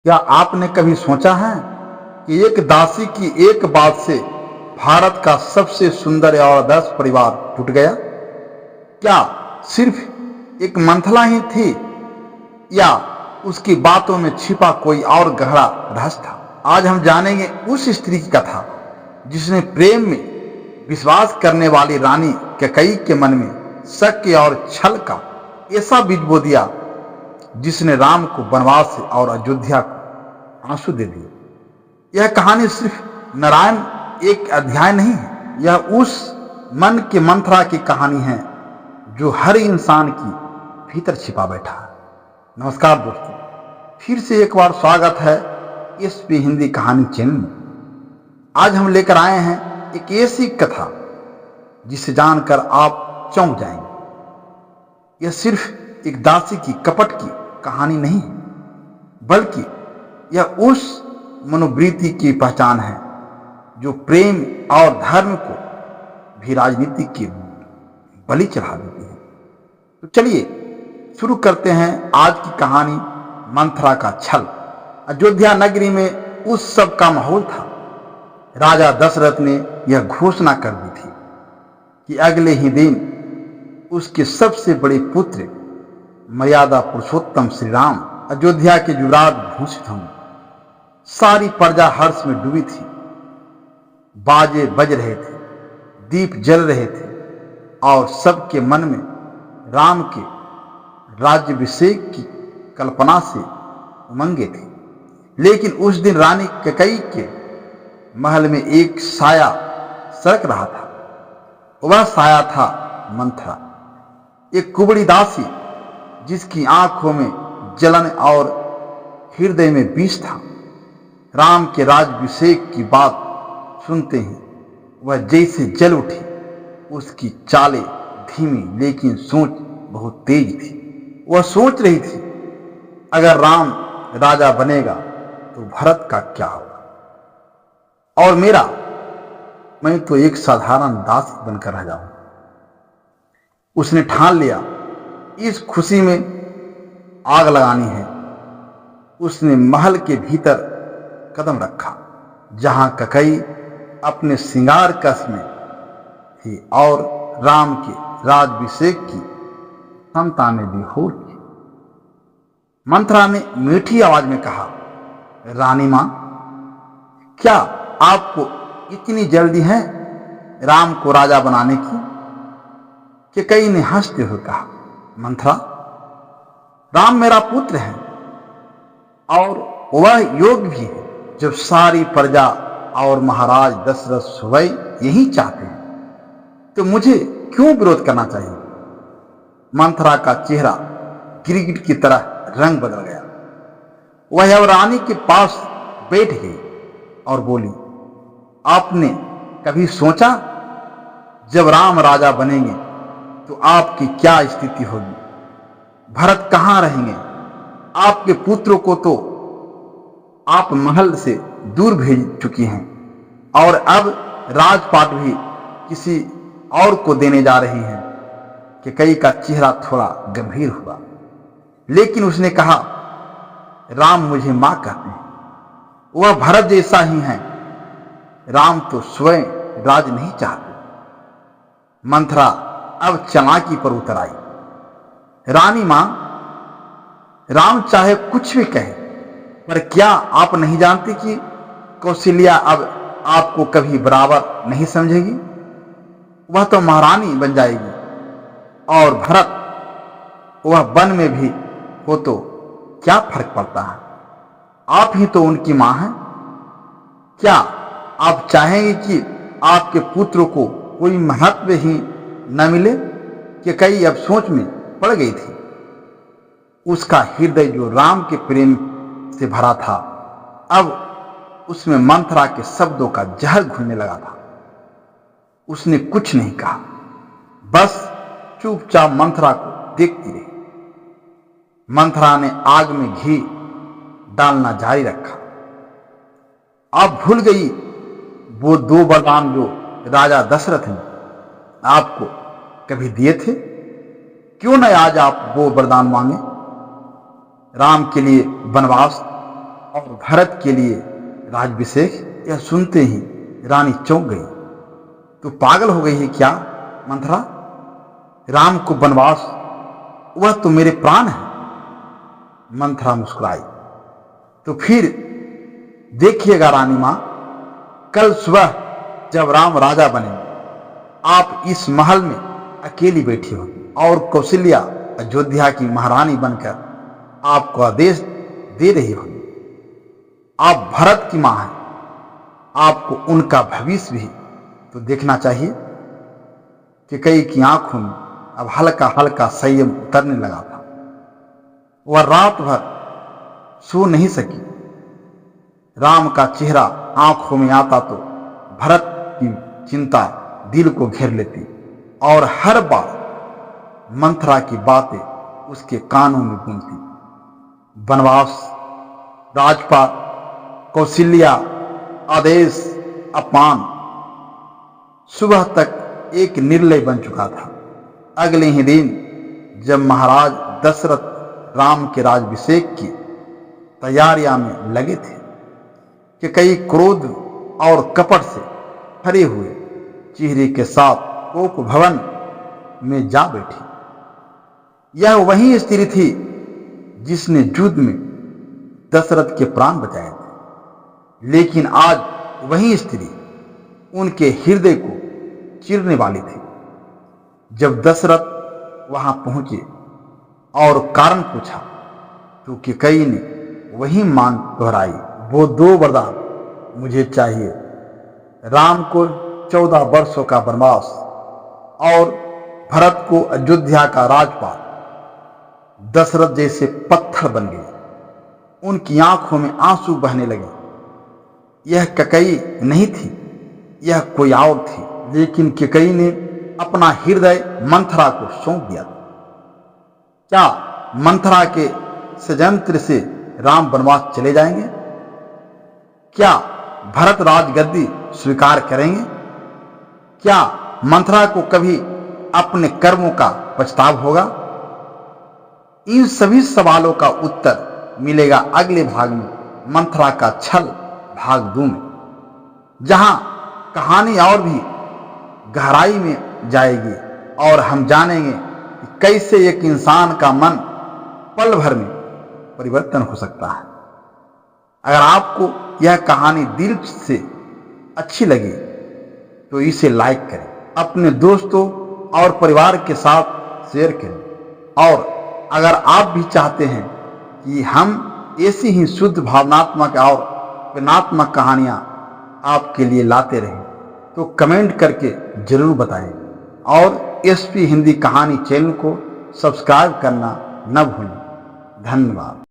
क्या आपने कभी सोचा है कि एक दासी की एक बात से भारत का सबसे सुंदर और आदर्श परिवार टूट गया? क्या सिर्फ एक मंथला ही थी या उसकी बातों में छिपा कोई और गहरा रहस्य था? आज हम जानेंगे उस स्त्री की कथा जिसने प्रेम में विश्वास करने वाली रानी कैकेयी के मन में शक और छल का ऐसा बीज बो दिया जिसने राम को वनवास और अयोध्या को आंसू दे दिए। यह कहानी सिर्फ नारायण एक अध्याय नहीं है, यह उस मन के मंथरा की कहानी है जो हर इंसान की भीतर छिपा बैठा है। नमस्कार दोस्तों, फिर से एक बार स्वागत है इस पे हिंदी कहानी चैनल में। आज हम लेकर आए हैं एक ऐसी कथा जिसे जानकर आप चौंक जाएंगे। यह सिर्फ एक दासी की कपट की कहानी नहीं है, बल्कि यह उस मनोवृत्ति की पहचान है जो प्रेम और धर्म को भी राजनीति के बलि चढ़ा देती है। तो चलिए शुरू करते हैं आज की कहानी, मंथरा का छल। अयोध्या नगरी में उस सब का माहौल था। राजा दशरथ ने यह घोषणा कर दी थी कि अगले ही दिन उसके सबसे बड़े पुत्र मर्यादा पुरुषोत्तम श्री राम अयोध्या के युवराज घोषित होंगे। सारी प्रजा हर्ष में डूबी थी। बाजे बज रहे थे, दीप जल रहे थे और सबके मन में राम के राज्याभिषेक की कल्पना से उमंगे थे। लेकिन उस दिन रानी कैकेयी के महल में एक साया सरक रहा था। वह साया था मंथरा, एक कुबड़ी दासी जिसकी आंखों में जलन और हृदय में विष था। राम के राज्याभिषेक की बात सुनते ही वह जैसे जल उठी। उसकी चालें धीमी लेकिन सोच बहुत तेज थी। वह सोच रही थी, अगर राम राजा बनेगा तो भरत का क्या होगा और मेरा? मैं तो एक साधारण दासी बनकर रह जाऊं। उसने ठान लिया इस खुशी में आग लगानी है। उसने महल के भीतर कदम रखा जहां कैकेयी अपने श्रृंगार कक्ष में थी और राम के राज्याभिषेक की क्षमता में विभोर थी। मंथरा ने मीठी आवाज में कहा, रानी मां, क्या आपको इतनी जल्दी है राम को राजा बनाने की? कैकेयी ने हंसते हुए कहा, मंथरा, राम मेरा पुत्र है और वह योग्य भी है। जब सारी प्रजा और महाराज दशरथ स्वयं यही चाहते हैं तो मुझे क्यों विरोध करना चाहिए? मंथरा का चेहरा गिरगिट की तरह रंग बदल गया। वह अब रानी के पास बैठ गई और बोली, आपने कभी सोचा जब राम राजा बनेंगे तो आपकी क्या स्थिति होगी? भरत कहां रहेंगे? आपके पुत्रों को तो आप महल से दूर भेज चुकी हैं और अब राजपाट भी किसी और को देने जा रही हैं। कैकेयी का चेहरा थोड़ा गंभीर हुआ, लेकिन उसने कहा, राम मुझे मां कहते हैं। वह भरत जैसा ही है। राम तो स्वयं राज नहीं चाहते। मंथरा अब चालाकी पर उतर आई। रानी मां, राम चाहे कुछ भी कहे, पर क्या आप नहीं जानती कि कौशल्या अब आपको कभी बराबर नहीं समझेगी? वह तो महारानी बन जाएगी और भरत, वह वन में भी हो तो क्या फर्क पड़ता है? आप ही तो उनकी मां हैं। क्या आप चाहेंगे कि आपके पुत्र को कोई महत्व ही न मिले? कैकेयी अब सोच में पड़ गई थी। उसका हृदय जो राम के प्रेम से भरा था, अब उसमें मंथरा के शब्दों का जहर घुलने लगा था। उसने कुछ नहीं कहा, बस चुपचाप मंथरा को देखती रही। मंथरा ने आग में घी डालना जारी रखा। आप भूल गई वो 2 वरदान जो राजा दशरथ ने आपको कभी दिए थे? क्यों न आज आप वो वरदान मांगे? राम के लिए वनवास और भरत के लिए राज्याभिषेक, यह सुनते ही रानी चौंक गई। तो पागल हो गई है क्या मंथरा? राम को वनवास, वह तो मेरे प्राण है। मंथरा मुस्कुराई। तो फिर देखिएगा रानी मां, कल सुबह जब राम राजा बनेंगे, आप इस महल में अकेली बैठी होगी और कौशल्या अयोध्या की महारानी बनकर आपको आदेश दे रही होगी। आप भरत की मां हैं, आपको उनका भविष्य भी तो देखना चाहिए। कि कई की आंखों में अब हल्का हल्का संयम उतरने लगा था। वह रात भर सो नहीं सकी। राम का चेहरा आंखों में आता तो भरत की चिंता दिल को घेर लेती और हर बार मंथरा की बातें उसके कानों में गूंजती। वनवास, राजपाट, कौशल्या, आदेश, अपमान, सुबह तक एक निर्णय बन चुका था। अगले ही दिन जब महाराज दशरथ राम के राज्याभिषेक की तैयारियां में लगे थे कि कई क्रोध और कपट से भरे हुए चेहरे के साथ कोप भवन में जा बैठी। यह वही स्त्री थी जिसने युद्ध में दशरथ के प्राण बचाए थे, लेकिन आज वही स्त्री उनके हृदय को चीरने वाली थी। जब दशरथ वहां पहुंचे और कारण पूछा तो कैकेयी ने वही मांग दोहराई, वो 2 वरदान मुझे चाहिए, राम को 14 वर्षों का वनवास और भरत को अयोध्या का राजपाट। दशरथ जैसे पत्थर बन गए, उनकी आंखों में आंसू बहने लगे। यह कैकेयी नहीं थी, यह कोई और थी, लेकिन कैकेयी ने अपना हृदय मंथरा को सौंप दिया। क्या मंथरा के षड्यंत्र से राम वनवास चले जाएंगे? क्या भरत राजगद्दी स्वीकार करेंगे? क्या मंथरा को कभी अपने कर्मों का पछतावा होगा? इन सभी सवालों का उत्तर मिलेगा अगले भाग में, मंथरा का छल भाग 2 में, जहां कहानी और भी गहराई में जाएगी और हम जानेंगे कि कैसे एक इंसान का मन पल भर में परिवर्तन हो सकता है। अगर आपको यह कहानी दिल से अच्छी लगी तो इसे लाइक करें, अपने दोस्तों और परिवार के साथ शेयर करें। और अगर आप भी चाहते हैं कि हम ऐसी ही शुद्ध भावनात्मक और प्रेरणात्मक कहानियां आपके लिए लाते रहें तो कमेंट करके जरूर बताएं और एसपी हिंदी कहानी चैनल को सब्सक्राइब करना न भूलें। धन्यवाद।